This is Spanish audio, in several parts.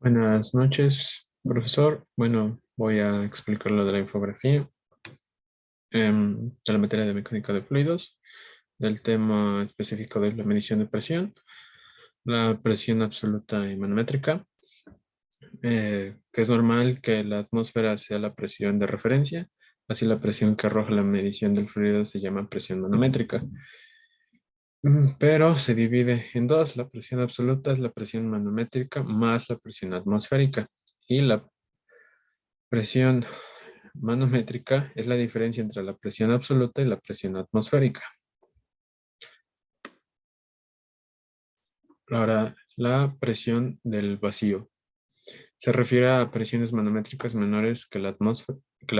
Buenas noches, profesor. Bueno, voy a explicar lo de la infografía de la materia de mecánica de fluidos, del tema específico de la medición de presión, la presión absoluta y manométrica, que es normal que la atmósfera sea la presión de referencia, así la presión que arroja la medición del fluido se llama presión manométrica. Pero se divide en dos: la presión absoluta es la presión manométrica más la presión atmosférica, y la presión manométrica es la diferencia entre la presión absoluta y la presión atmosférica. Ahora, la presión del vacío se refiere a presiones manométricas menores que la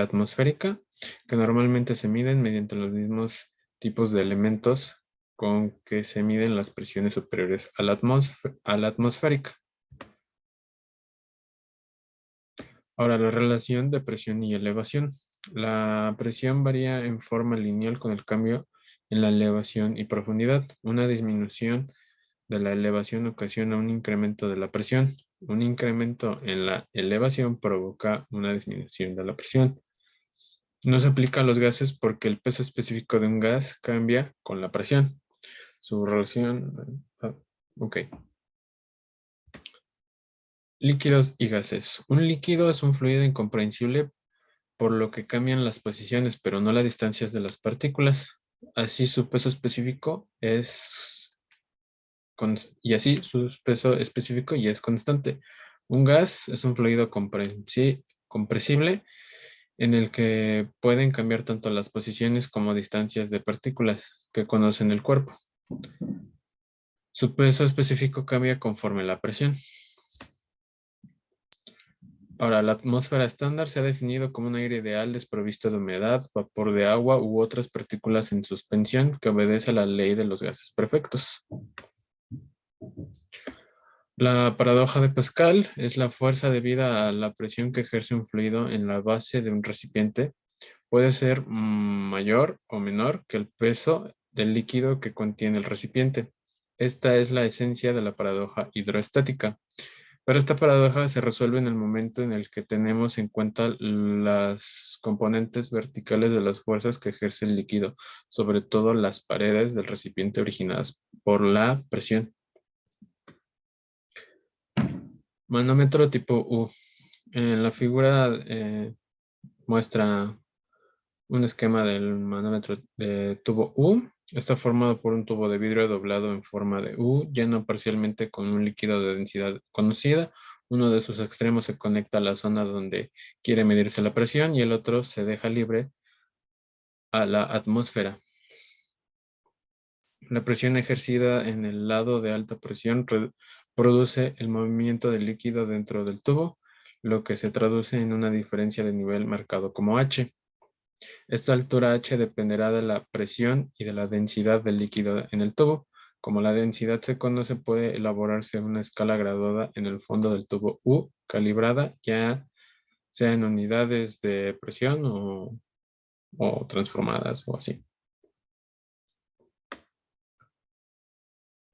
atmosférica, que normalmente se miden mediante los mismos tipos de elementos con que se miden las presiones superiores a la atmosférica. Ahora, la relación de presión y elevación. La presión varía en forma lineal con el cambio en la elevación y profundidad. Una disminución de la elevación ocasiona un incremento de la presión. Un incremento en la elevación provoca una disminución de la presión. No se aplica a los gases porque el peso específico de un gas cambia con la presión. Su relación... ok. Líquidos y gases. Un líquido es un fluido incomprensible por lo que cambian las posiciones, pero no las distancias de las partículas. Así su peso específico y así su peso específico y es constante. Un gas es un fluido compresible en el que pueden cambiar tanto las posiciones como distancias de partículas que conocen el cuerpo. Su peso específico cambia conforme la presión. Ahora, la atmósfera estándar se ha definido como un aire ideal desprovisto de humedad, vapor de agua u otras partículas en suspensión que obedece a la ley de los gases perfectos. La paradoja de Pascal es la fuerza debida a la presión que ejerce un fluido en la base de un recipiente. Puede ser mayor o menor que el peso del líquido que contiene el recipiente. Esta es la esencia de la paradoja hidroestática. Pero esta paradoja se resuelve en el momento en el que tenemos en cuenta las componentes verticales de las fuerzas que ejerce el líquido, sobre todo las paredes del recipiente originadas por la presión. Manómetro tipo U. En la figura muestra un esquema del manómetro de tubo U. Está formado por un tubo de vidrio doblado en forma de U, lleno parcialmente con un líquido de densidad conocida. Uno de sus extremos se conecta a la zona donde quiere medirse la presión y el otro se deja libre a la atmósfera. La presión ejercida en el lado de alta presión produce el movimiento del líquido dentro del tubo, lo que se traduce en una diferencia de nivel marcado como H. Esta altura H dependerá de la presión y de la densidad del líquido en el tubo. Como la densidad se conoce, puede elaborarse una escala graduada en el fondo del tubo U, calibrada ya sea en unidades de presión o transformadas o así.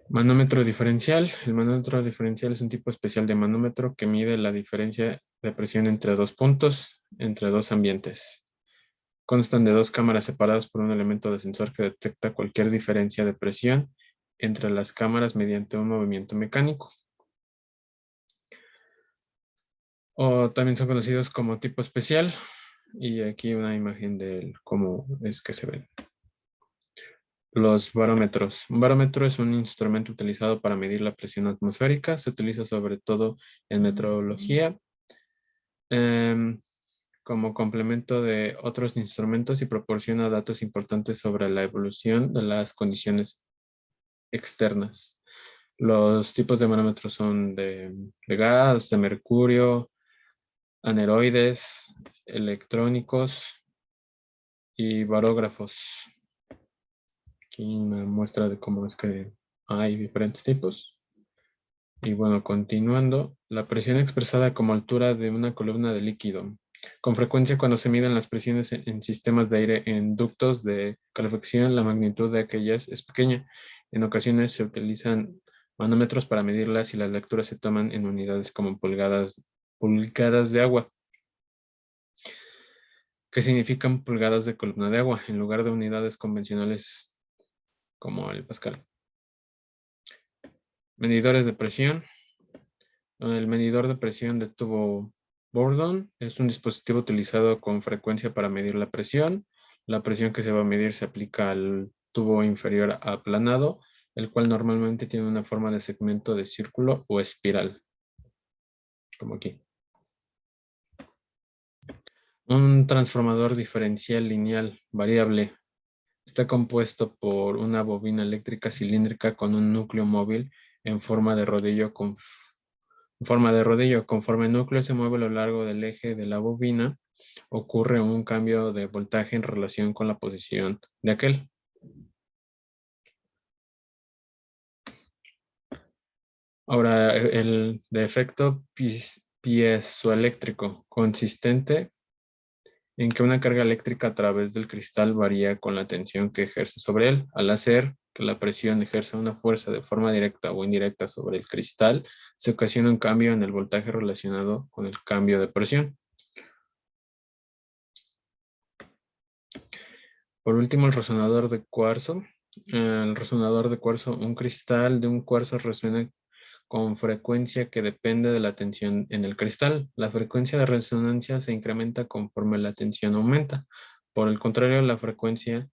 Manómetro diferencial. El manómetro diferencial es un tipo especial de manómetro que mide la diferencia de presión entre dos puntos, entre dos ambientes. Constan de dos cámaras separadas por un elemento de sensor que detecta cualquier diferencia de presión entre las cámaras mediante un movimiento mecánico. O también son conocidos como tipo especial. Y aquí una imagen de cómo es que se ven. Los barómetros. Un barómetro es un instrumento utilizado para medir la presión atmosférica. Se utiliza sobre todo en meteorología como complemento de otros instrumentos y proporciona datos importantes sobre la evolución de las condiciones externas. Los tipos de manómetros son de gas, de mercurio, aneroides, electrónicos y barógrafos. Aquí una muestra de cómo es que hay diferentes tipos. Y bueno, continuando, la presión expresada como altura de una columna de líquido. Con frecuencia, cuando se miden las presiones en sistemas de aire en ductos de calefacción, la magnitud de aquellas es pequeña. En ocasiones se utilizan manómetros para medirlas y las lecturas se toman en unidades como pulgadas de agua, que significan pulgadas de columna de agua, en lugar de unidades convencionales como el pascal. Medidores de presión. El medidor de presión de tubo Bourdon es un dispositivo utilizado con frecuencia para medir la presión. La presión que se va a medir se aplica al tubo inferior aplanado, el cual normalmente tiene una forma de segmento de círculo o espiral, como aquí. Un transformador diferencial lineal variable está compuesto por una bobina eléctrica cilíndrica con un núcleo móvil en forma de rodillo. Conforme el núcleo se mueve a lo largo del eje de la bobina, ocurre un cambio de voltaje en relación con la posición de aquel. Ahora, el de efecto piezoeléctrico consistente en que una carga eléctrica a través del cristal varía con la tensión que ejerce sobre él. Al hacer que la presión ejerza una fuerza de forma directa o indirecta sobre el cristal, se ocasiona un cambio en el voltaje relacionado con el cambio de presión. Por último, el resonador de cuarzo. El resonador de cuarzo, un cristal de un cuarzo resuena con frecuencia que depende de la tensión en el cristal. La frecuencia de resonancia se incrementa conforme la tensión aumenta. Por el contrario, la frecuencia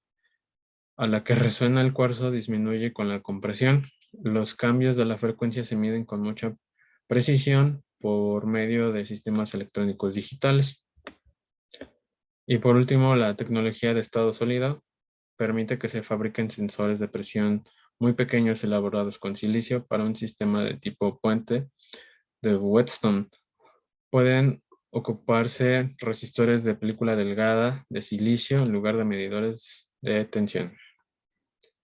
a la que resuena el cuarzo disminuye con la compresión. Los cambios de la frecuencia se miden con mucha precisión por medio de sistemas electrónicos digitales. Y por último, la tecnología de estado sólido permite que se fabriquen sensores de presión muy pequeños elaborados con silicio para un sistema de tipo puente de Whetstone. Pueden ocuparse resistores de película delgada de silicio en lugar de medidores de tensión.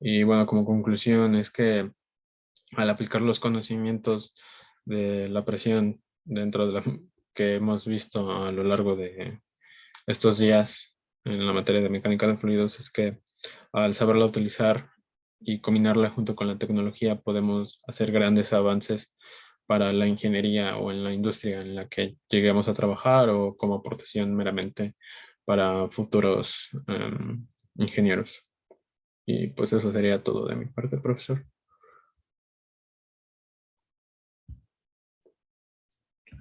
Y bueno, como conclusión es que al aplicar los conocimientos de la presión dentro de la que hemos visto a lo largo de estos días en la materia de mecánica de fluidos, es que al saberla utilizar y combinarla junto con la tecnología podemos hacer grandes avances para la ingeniería o en la industria en la que lleguemos a trabajar o como aportación meramente para futuros ingenieros. Y pues eso sería todo de mi parte, profesor.